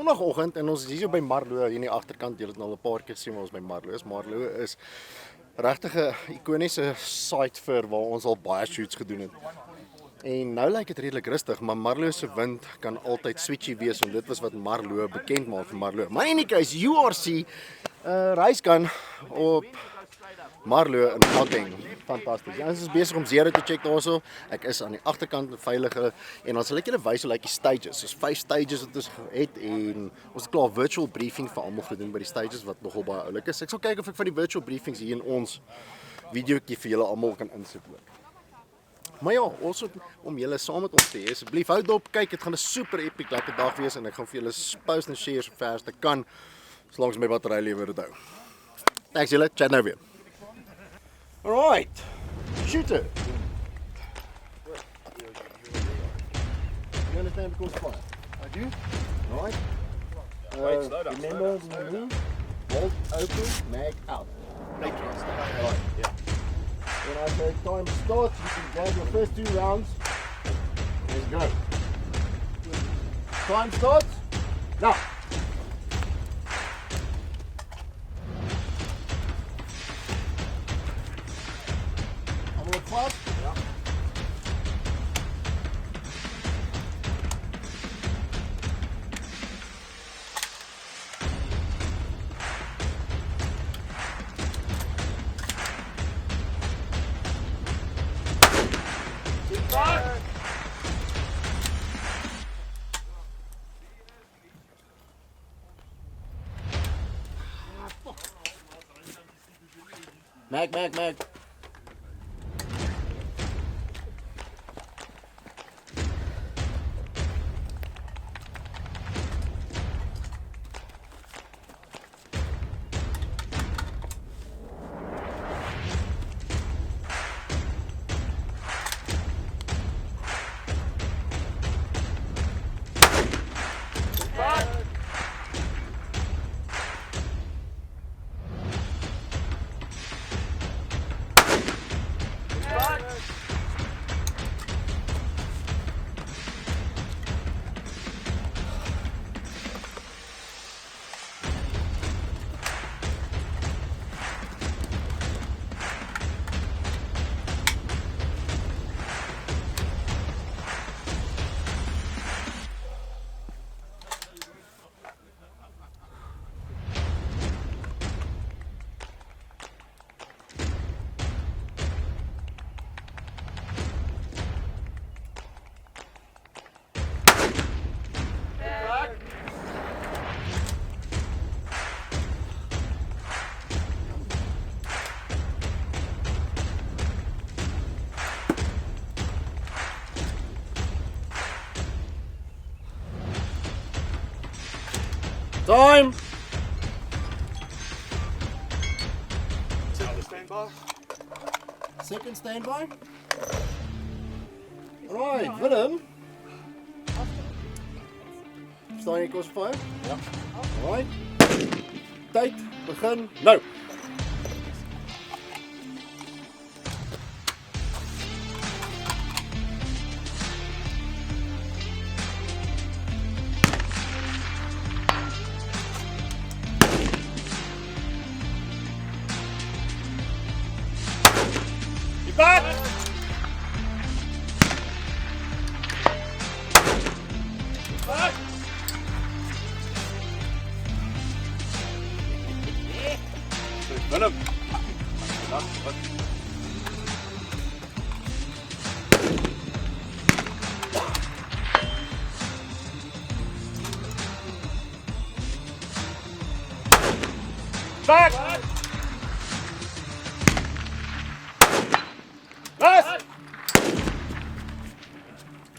Sondagoggend en ons is hier by Marlow hier in die agterkant. Julle het nou al 'n paar keer gesien waar ons by Marlow is. Marlow is regtig 'n ikoniese site vir waar ons al baie shoots gedoen het. En nou lyk dit redelik rustig, maar Marlow se wind kan altyd switchy wees en dit was wat Marlow bekend maak vir Marlow. Maar in any case, URC reiskan op Marlow in Gauteng. Fantasties. Ons is besig om zero te check daarso. Ek is aan die agterkant veilige en dan sal ek julle wys hoe lyk die stages. Soos 5 stages wat ons het en ons het klaar virtual briefing vir almal gedoen by die stages wat nogal baie oulik is. Ek sal kyk of ek van die virtual briefings hier in ons videoetjie vir julle almal kan insit ook. Maar ja, also om julle saam met ons te hê, asseblief hou dop, kyk, dit gaan 'n super epic lekker dag wees en ek gaan vir julle post en share so ver as ek kan, solank my battery lewer dit hou. Thanks julle, chat nou weer. Alright, shooter. You understand the course fire? I do. Alright. Wait, slow down. Remember the move, bolt open, mag out. Alright, yeah. When I say time starts, you can grab your first 2 rounds. Let's go. Time starts. Now. I'm going to fast. Yeah. Mag. Time! Second standby. Second standby. Alright, Willem. Staan jy kos vir? Ja. Alright. Tyd begin nou. Back! Back! Willem! Back! Miss!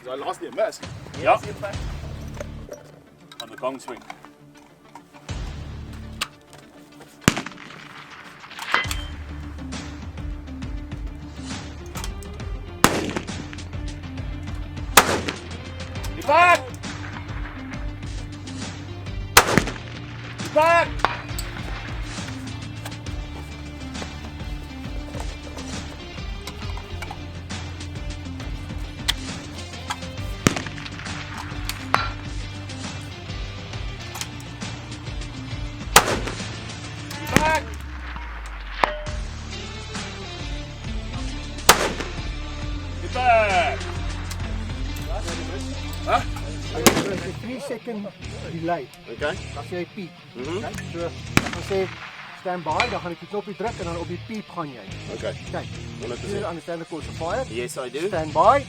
I lost the miss. Yep. On the gong swing. You're back! You're back! second delay. Okay. Dan sê jy piep. Mhm. Okay? So, dan sê stand by, dan gaan ek die knoppie druk en dan op die piep gaan jy. Okay. Kyk. 100%. Do you understand the course of fire? Yes, I do. Stand by.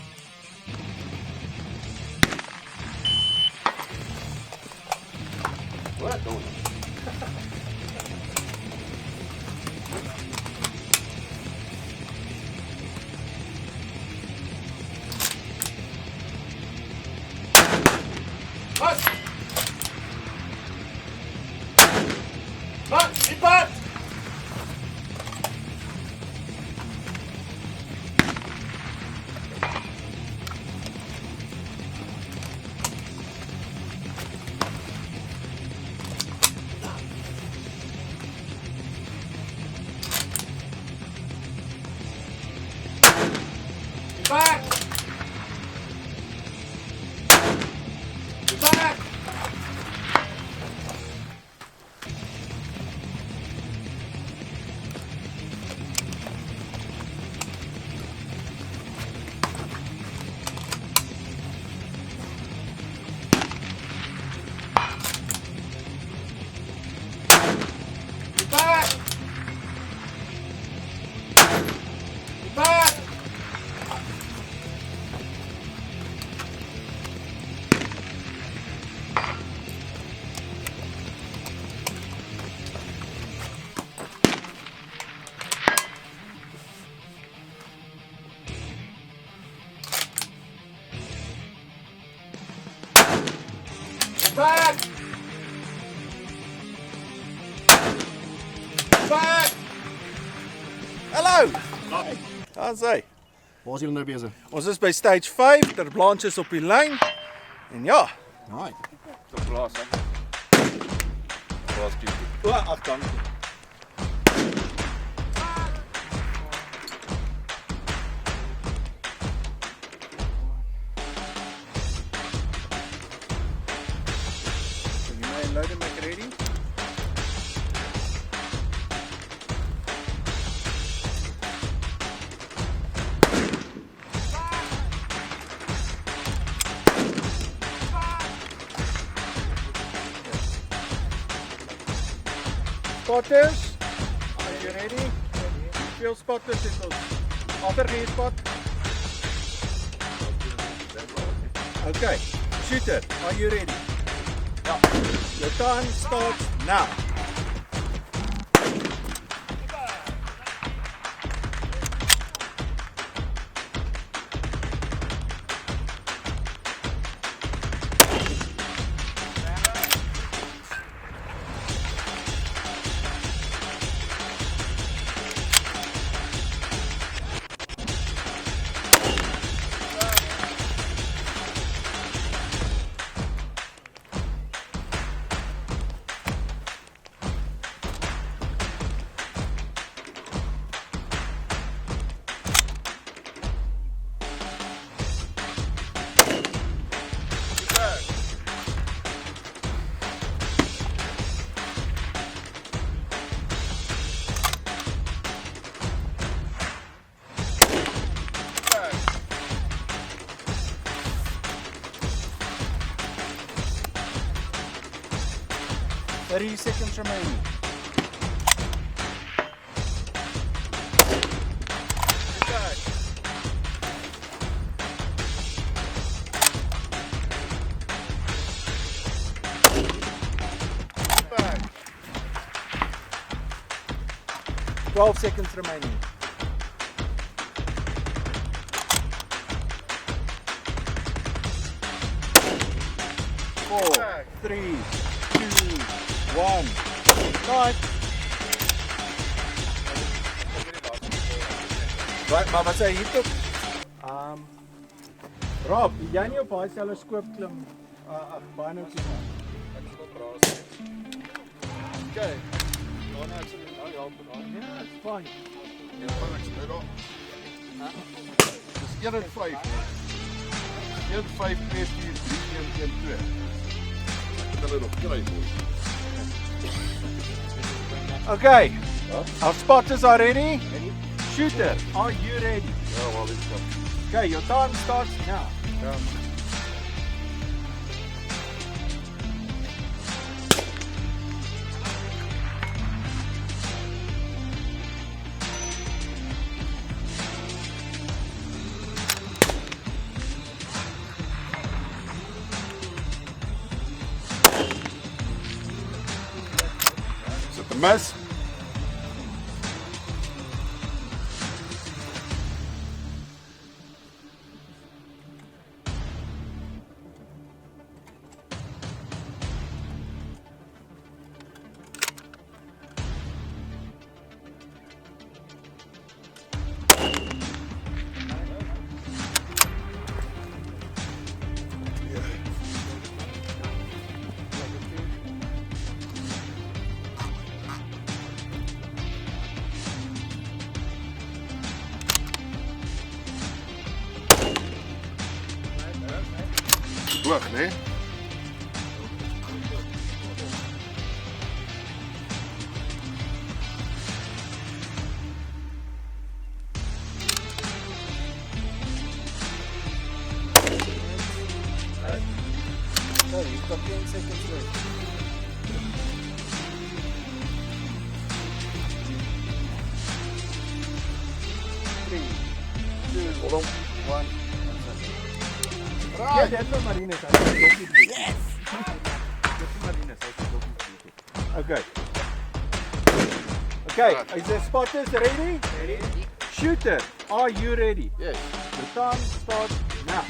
What? Don't. Vas! Vas, die pad! Back! Back! Back! Back! Back! Back! Hallo. How's hy? Waar is julle nou besig? Ons is by stage 5, ter Blanche is op die lyn. En ja, Haai. tot blaas hè. Blaas piep. O, agterkant. Can you man load and make it ready? Spotters, are you ready? Veel spotters het ons agter spot. Okay, shooter, are you ready? Ja. Your time starts now. Thirty seconds remaining. Back. Back. 12 seconds remaining. Four, three, two, one. Right. Right, maar wat sê jy hier op? Rob, jy nie op daai selfe skoop klim baie nou sien. Ek sal praat. Okay. Dan ek sal nou help met daai. Ja, it's fine. Ja, maar ek sê dan. Dis 1 en 5. 1 5 2 4 3 1 2. Ek het hulle nog kry hoor. Okay. Our spotters are ready. Shooter, are you ready? Ja, wel iets van. Okay, your time starts now. Ja. Mis. Hoog, né? So, you've got 10 seconds left. 3, 2, Hold on. 1. Right. Dit is Marines, hy het dokkie bloed. Yes! Dit is Marines, hy het dokkie bloed. Okay. Okay, is the spotters ready? Ready. Shooter, are you ready? Yes. The time starts now.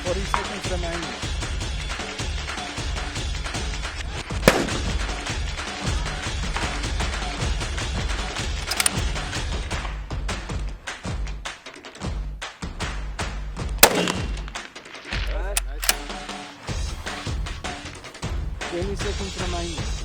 What is seconds remaining? Nice. 20 seconds remaining.